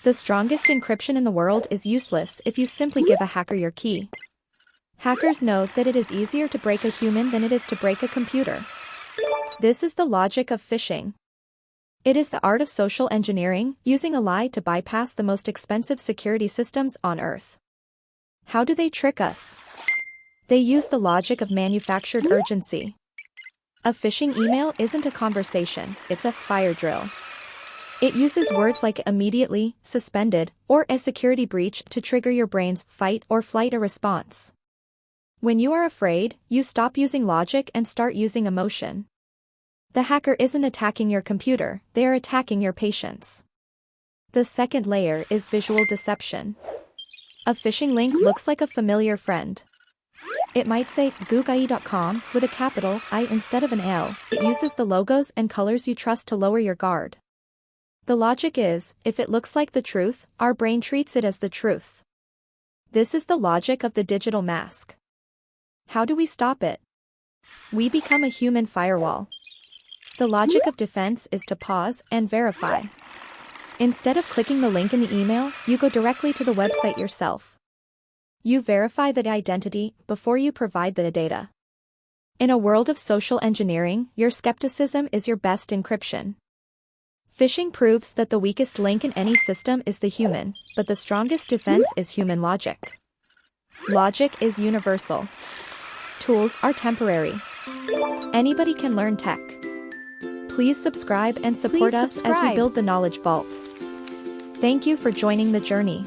The strongest encryption in the world is useless if you simply give a hacker your key. Hackers know that it is easier to break a human than it is to break a computer. This is the logic of phishing. It is the art of social engineering, using a lie to bypass the most expensive security systems on Earth. How do they trick us? They use the logic of manufactured urgency. A phishing email isn't a conversation, it's a fire drill. It uses words like immediately, suspended, or a security breach to trigger your brain's fight or flight response. When you are afraid, you stop using logic and start using emotion. The hacker isn't attacking your computer, they are attacking your patience. The second layer is visual deception. A phishing link looks like a familiar friend. It might say googai.com with a capital I instead of an L. It uses the logos and colors you trust to lower your guard. The logic is, if it looks like the truth, our brain treats it as the truth. This is the logic of the digital mask. How do we stop it? We become a human firewall. The logic of defense is to pause and verify. Instead of clicking the link in the email, you go directly to the website yourself. You verify the identity before you provide the data. In a world of social engineering, your skepticism is your best encryption. Phishing proves that the weakest link in any system is the human, but the strongest defense is human logic. Logic is universal. Tools are temporary. Anybody can learn tech. Please subscribe and support us as we build the Knowledge Vault. Thank you for joining the journey.